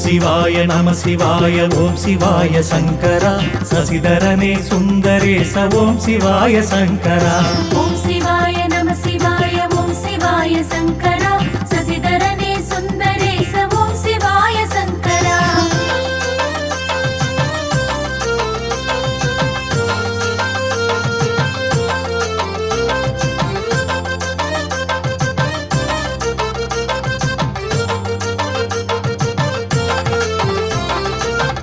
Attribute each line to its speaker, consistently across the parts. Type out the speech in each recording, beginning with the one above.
Speaker 1: சிவாய நம சிவாய ஓம் சிவாய சங்கரா சசிதரனே சுந்தரேச ஓம் சிவாய சங்கரா
Speaker 2: ஓம் சிவாய நம சிவாய ஓம் சிவாய சங்கரா சசிதரனே சுந்தரேச ஓம் சிவாய சங்கரா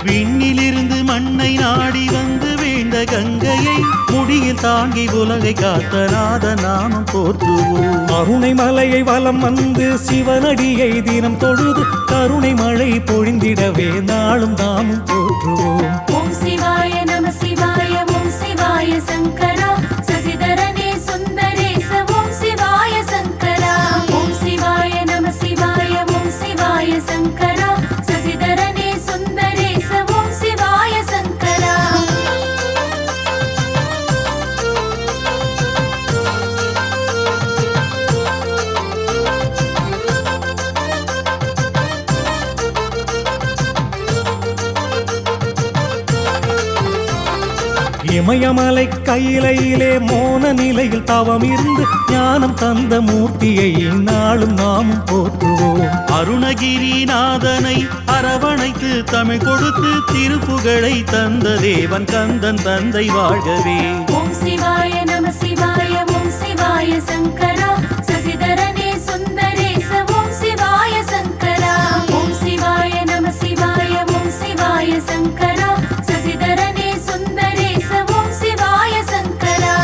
Speaker 1: விண்ணிலிருந்து மண்ணை நாடி வந்து வீழ்ந்த கங்கையை முடியில் தாங்கி உலகை காத்த நாத நாமம் போற்றுவோம். அருணை மலையை வலம் வந்து சிவனடியை தினம் தொழுது கருணை மழை பொழிந்திடவே நாளும் நாமும் போற்றுவோம்.
Speaker 2: ஓம் சிவாய நம சிவாய ஓம் சிவாய சங்கரா சசிதரனே சுந்தரேச ஓம் சிவாய சங்கரா ஓம் சிவாய நம சிவாய ஓம் சிவாய சங்கரா சசிதரனே சுந்தரேச ஓம் சிவாய சங்கரா
Speaker 1: இமயமலை கையிலையிலே மோன நிலையில் தவம் இருந்து ஞானம் தந்த மூர்த்தியை நாளும் நாமும் போற்றுவோம். அருணகிரிநாதனை அரவணைத்து தமிழ் கொடுத்து திருப்புகழை தந்த தேவன் கந்தன் தந்தை வாழ்கவே.
Speaker 2: ஓம் சிவாய நம சிவாய ஓம் சிவாய சங்கரா சசிதரனே சுந்தரேச ஓம் சிவாய சங்கரா ஓம் சிவாய நம சிவாய ஓம் சிவாய சங்கரா சசிதரனே சுந்தரேச ஓம் சிவாய சங்கரா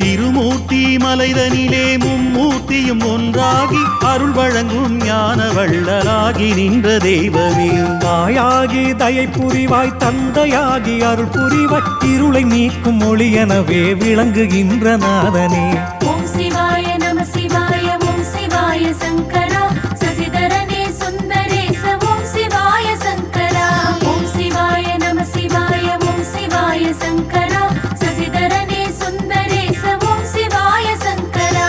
Speaker 1: திருமூர்த்தி மலைதனிலே மும்மூர்த்தியும் ஒன்றாகி அருள் வழங்கும் ஞான வள்ளலாகி நின்ற தெய்வமே. தாயாகி தயை புரிவாய் தந்தையாகி அருள் புரிவாய் இருளை நீக்கும் ஒளியெனவே விளங்குகின்ற நாதனே.
Speaker 2: ஓம் சிவாய நம சிவாய ஓம் சிவாய சங்கரா சசிதரனே சுந்தரேச ஓம் சிவாய சங்கரா ஓம் சிவாய நம சிவாய ஓம் சிவாய சங்கரா சசிதரனே சுந்தரேச ஓம் சிவாய சங்கரா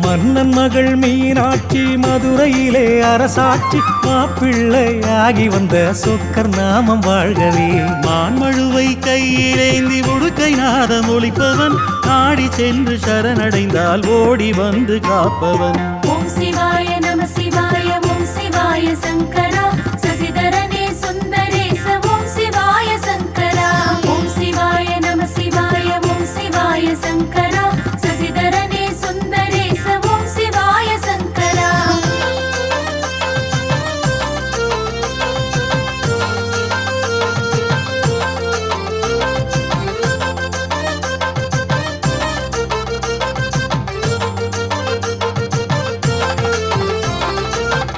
Speaker 1: மன்னன் மகள் மீனாட்சி மதுரையிலே அரசாட்சி மாப்பிள்ளையாகி வந்த சொக்கர் நாமம் வாழ்கவே. மான்மழுவை கையிலேந்தி உடுக்கை நாதம் ஒழிப்பவன் நாடி சென்று சரணடைந்தால் ஓடி வந்து காப்பவன்.
Speaker 2: ஓம் சிவாய நம சிவாய ஓம் சிவாய சங்கரா சசிதரனே சுந்தரேச ஓம் சிவாய சங்கரா ஓம் சிவாய நம சிவாய ஓம் சிவாய சங்கரா சசிதரனே சுந்தரேச ஓம் சிவாய சங்கரா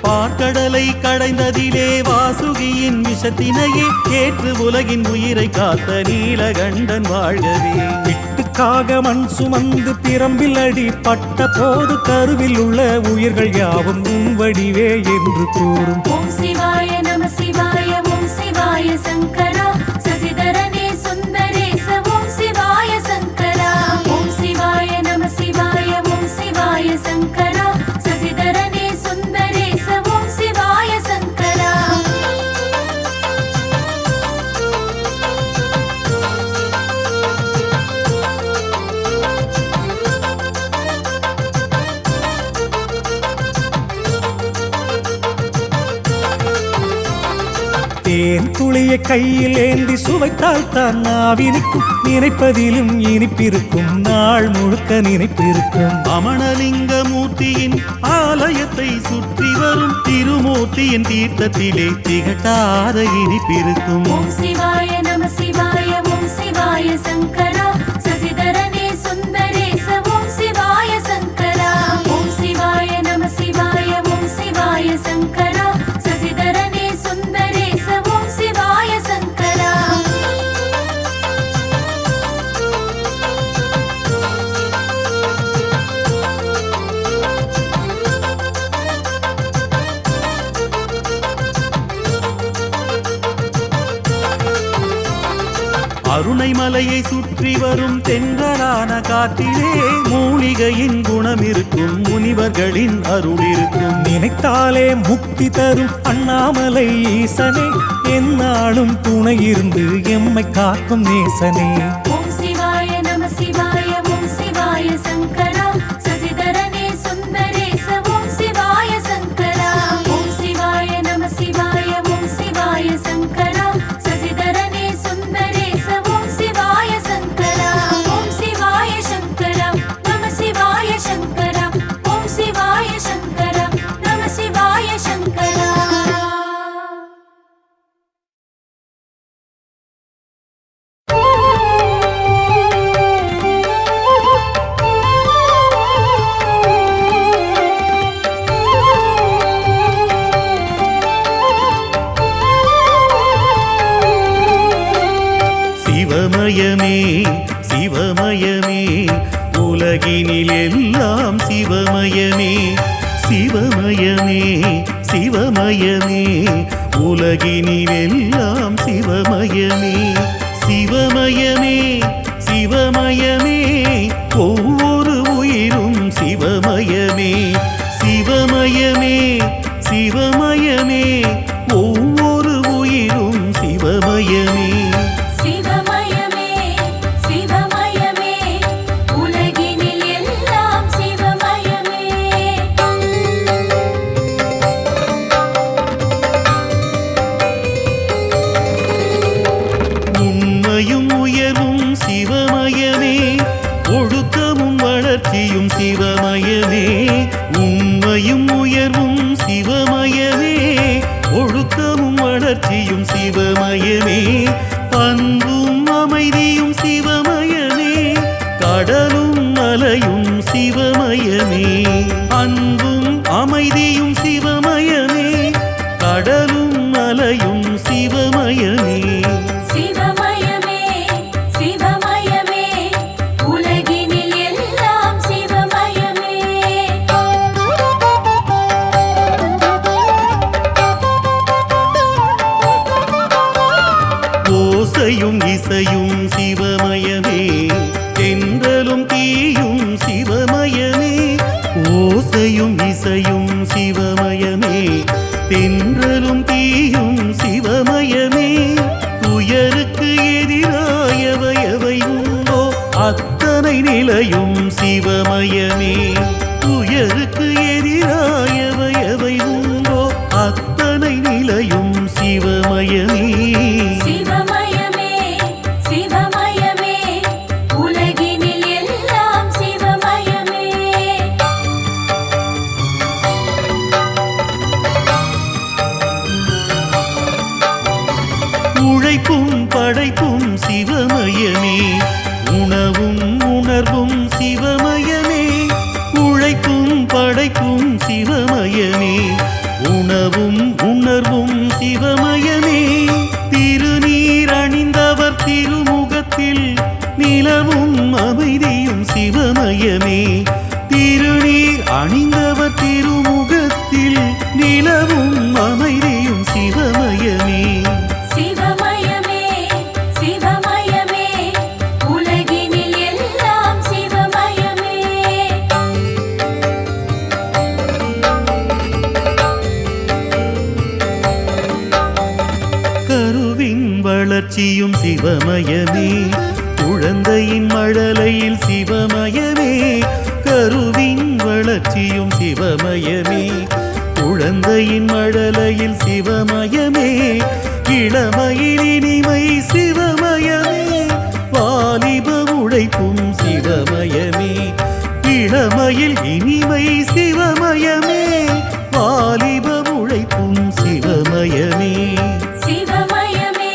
Speaker 1: பார்க்கடலை கடைந்ததிலே வாசுகியின் விஷத்தினையே ஏற்று உலகின் உயிரை காத்த நீலகண்டன் வாழ்கவே. விட்டுக்காக மண் சுமந்து பிரம்பில் அடி பட்ட போது கருவில் உள்ள உயிர்கள் யாவும் உன் வடிவே என்று கூறும்.
Speaker 2: ஓம் சிவாய நம சிவாய ஓம் சிவாய சங்கரா சசிதரனே சுந்தரேச ஓம் சிவாய சங்கரா ஓம் சிவாய நம சிவாய ஓம் சிவாய சங்கரா சசிதரனே சுந்தரேச ஓம் சிவாய சங்கரா
Speaker 1: தேன் துளியை கையில் ஏந்தி சுவைத்தால் தான் நாவினிக்கும் நினைப்பதிலும் இனிப்பிருக்கும் நாள் முழுக்க நினைப்பிருக்கும். அமணலிங்க மூர்த்தியின் ஆலயத்தை சுற்றி வரும் திருமூர்த்தியின் தீர்த்தத்திலே திகட்டாத இனிப்பிருக்கும்.
Speaker 2: ஓம் சிவாய நம சிவாய ஓம் சிவாய சங்கரா சசிதரனே சுந்தரேச ஓம் சிவாய சங்கரா ஓம் சிவாய நம சிவாய ஓம் சிவாய சங்கரா சசிதரனே
Speaker 1: அருணை மலையை சுற்றி வரும் தென்றலான காற்றிலே மூலிகையின் குணம் இருக்கும், முனிவர்களின் அருள் இருக்கும்.
Speaker 3: நினைத்தாலே முக்தி தரும் அண்ணாமலை ஈசனே, எந்நாளும் துணை இருந்து எம்மை காக்கும் நேசனே.
Speaker 2: ஓம் சிவாய நம சிவாய ஓம் சிவாய சங்கரா சசிதரனே சுந்தரேச ஓம் சிவாய சங்கரா. ஓம் சிவாய நம சிவாய ஓம் சிவாய சங்கரா சசிதரனே சுந்தரேச ஓம் சிவாய சங்கரா. ஓம் சிவாய சங்கரா நம சிவாய சங்கரா. ஓம் சிவாய சங்கரா நம சிவாய சங்கரா.
Speaker 1: சிவமயமே சிவமயமே உலகினில் எல்லாம் சிவமயமே. சிவமயமே சிவமயமே உலகினில் எல்லாம் சிவமயமே. சிவமயமே சிவமயமே ஒவ்வொரு உயிரும் சிவமயமே. சிவமயமே சிவமயமே ஒவ்வொரு உயிரும் சிவமயமே.
Speaker 2: சிவமயமே சிவமயமே உலகினில் எல்லாம் சிவமயமே.
Speaker 1: உண்மையும் உயர்வும் சிவமயமே, ஒழுக்கமும் வளர்ச்சியும் சிவமயமே. உண்மையும் உயர்வும் சிவமயமே, ஒழுக்கமும் வளர்ச்சியும் சிவமயமே. அன்பும் அமைதியும் சிவமயமே, கடலும் மலையும் சிவமயமே. அன்பும் அமைதியும் சிவமயமே, கடலும் மலையும் சிவமயமே.
Speaker 2: சிவமயமே சிவமயமே உலகினில் எல்லாம் சிவமயமே.
Speaker 1: ஓசையும் இசையும் சிவமயமே, தென்றலும் தீயும் சிவமயமே. ஓசையும் இசையும் சிவமயமே, தென்றலும் தீயும் சிவமயமே. துயருக்கு எதிராயவை எவை உண்டோ அத்தனை நிலையும் சிவமயமே. துயருக்கு எதிராயவை எவை உண்டோ அத்தனை நிலையும் சிவமயமே.
Speaker 2: சிவமயமே சிவமயமே உலகினில் எல்லாம் சிவமயமே.
Speaker 1: உழைப்பும் படைப்பும் சிவமயமே, உணவும் உணர்வும் சிவமயமே. உழைப்பும் படைப்பும் சிவமயமே, உணவும் உணர்வும் சிவமயமே. திருநீர் அணிந்தவர் திருமுகத்தில் நிலவும் அமைதியும் சிவமயமே. திருநீர் அணிந்தவர் திருமுகத்தில் நிலவும் அமைதியும் சிவமயமே.
Speaker 2: சிவமயமே சிவமயமே உலகினில் எல்லாம் சிவமயமே.
Speaker 1: கருவின் வளர்ச்சியும் சிவமயமே, குழந்தையின் மழலையில் சிவமயமே. கருவின் வளர்ச்சியும் சிவமயமே, குழந்தையின் மழலையில் சிவமயமே. இளமையில் இனிமை சிவமயமே, வாலிப உழைப்பும் சிவமயமே. இளமையில் இனிமை சிவமயமே, வாலிப உழைப்பும் சிவமயமே.
Speaker 2: சிவமயமே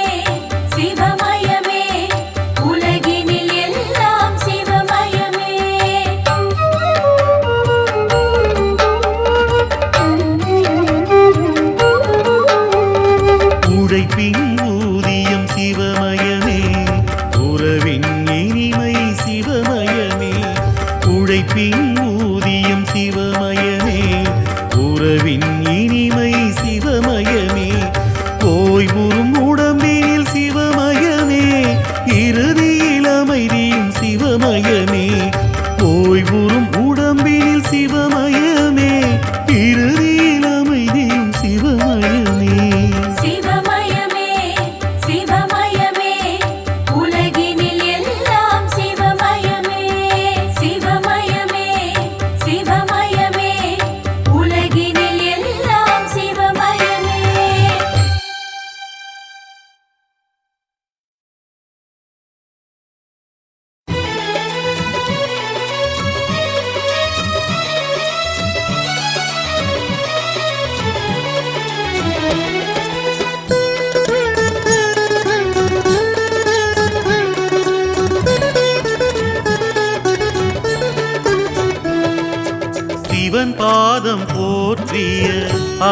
Speaker 2: சிவமயமே உலகினில் எல்லாம் சிவமயமே.
Speaker 1: உழைப்பின் ஊதியம் சிவமயமே, உறவின் இனிமை சிவமயமே. உழைப்பின் ஊதியம் சிவமயமே, உறவின் இனிமை சிவமயமே. ஓய்வுறும் உடம்பில் சிவமயமே,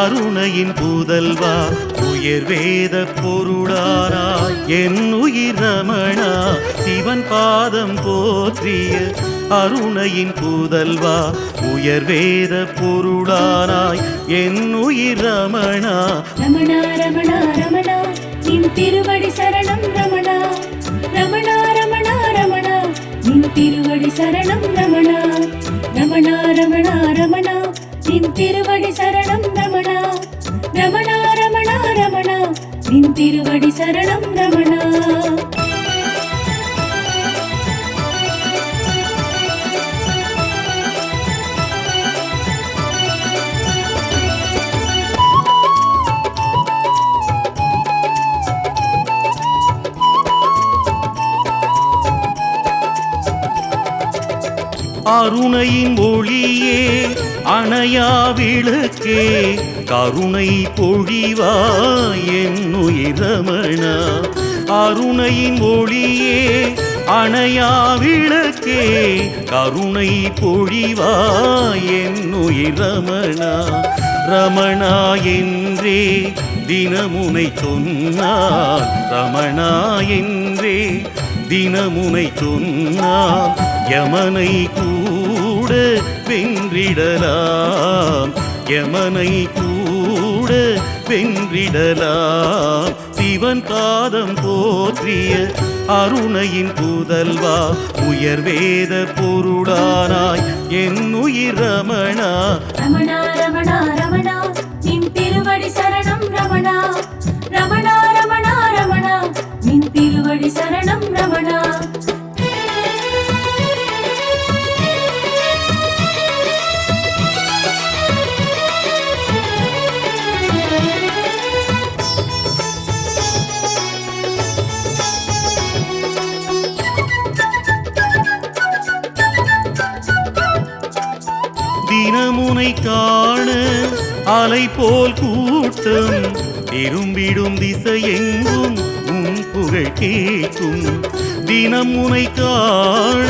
Speaker 1: அருணையின் புதல்வா உயர் வேத பொருளானாய் என் உயிர் ரமணா சிவன் பாதம் போற்றிய அருணையின் புதல்வா உயர் வேத பொருளானாய் என் உயிர் ரமணா
Speaker 2: ரமணா ரமணா ரமணா நின் திருவடி சரணம் ரமணா ரமணா ரமணா ரமணா நின் திருவடி சரணம் ரமணா ரமணா ரமணா ரமணா நின் திருவடி சரணம் ரமணா ரமணா ரமணா ரமணா நின் திருவடி சரணம் ரமணா
Speaker 1: அருணையின் ஒளியே அணையா விளக்கே கருணை பொழிவாய் என் உயிர் ரமணா அருணையின் ஒளியே அணையா விளக்கே கருணை பொழிவாய் என் உயிர் ரமணா ரமணா என்றே தினமுனை சொன்னார் ரமணா என்றே தினமுனை சொன்னார் யமனை கூட வென்றிடலாம் யமனை கூட வென்றிடலாம் சிவன் பாதம் போற்றிய அருணையின் புதல்வா உயர் வேத பொருளானாய் என் உயிர் ரமணா
Speaker 2: ரமணா ரமணா ரமணா நின் திருவடி சரணம் ரமணா ரமணா ரமணா ரமணா நின் திருவடி சரணம் ரமணா
Speaker 1: தினமுனை காண அலை போல் கூட்டம் திரும்பிடும் திசையெங்கும் உன் புகழ் கேட்கும் தினமுனை காண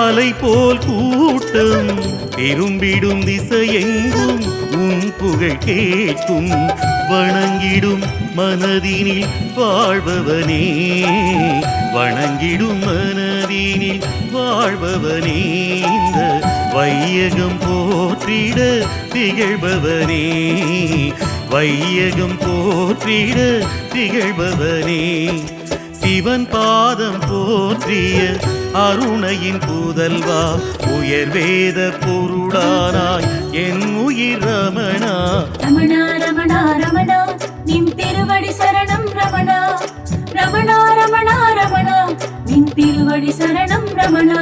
Speaker 1: அலை போல் கூட்டம் திரும்பிடும் திசையெங்கும் உன் புகழ் கேட்கும் வணங்கிடும் மனதினில் வாழ்பவனே வணங்கிடும் மனதினில் வாழ்பவனே இந்த வையகம் போற்றிட திகழ்பவனே வையகம் போற்றிட திகழ்பவனே சிவன் பாதம் போற்றிய அருணையின் புதல்வா உயர் வேத பொருளானாய் என் உயிர் ரமணா
Speaker 2: ரமணா ரமணா ரமணா நின் திருவடி சரணம் ரமணா ரமணா ரமணா ரமணா நின் திருவடி சரணம் ரமணா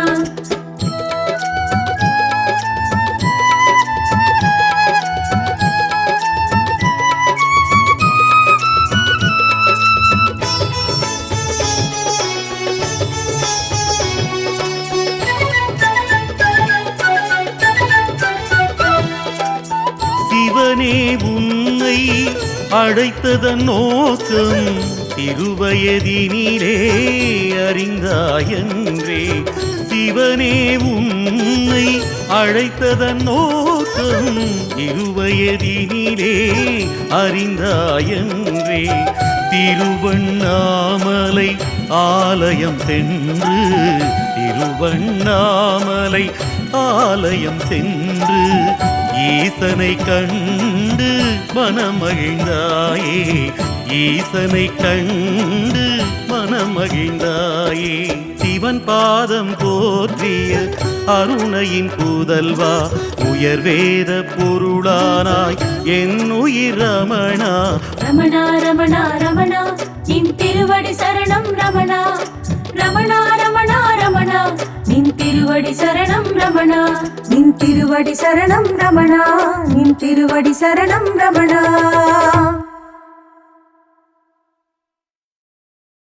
Speaker 1: சிவனே உன்னை அழைத்ததன் நோக்கம் திருவயதினிலே அறிந்தாயன்றே சிவனே உன்னை அழைத்ததன் நோக்கம் திருவயதினிலே அறிந்தாயன்றே திருவண்ணாமலை ஆலயம் சென்று திருவண்ணாமலை ஆலயம் சென்று ஈசனை கண்டு மனமகிழ்ந்தாயே ஈசனை கண்டு மனமகிழ்ந்தாயே சிவன் பாதம் போற்றிய அருணையின் புதல்வா உயர் வேத பொருளானாய் என் உயிர் ரமணா
Speaker 2: ரமணா ரமணா ரமணா நின் திருவடி சரணம் ரமணா ரமணா ரமணா ரமணா நின் திருவடி சரணம் ரமணா நின் திருவடி சரணம் ரமணா நின் திருவடி சரணம் ரமணா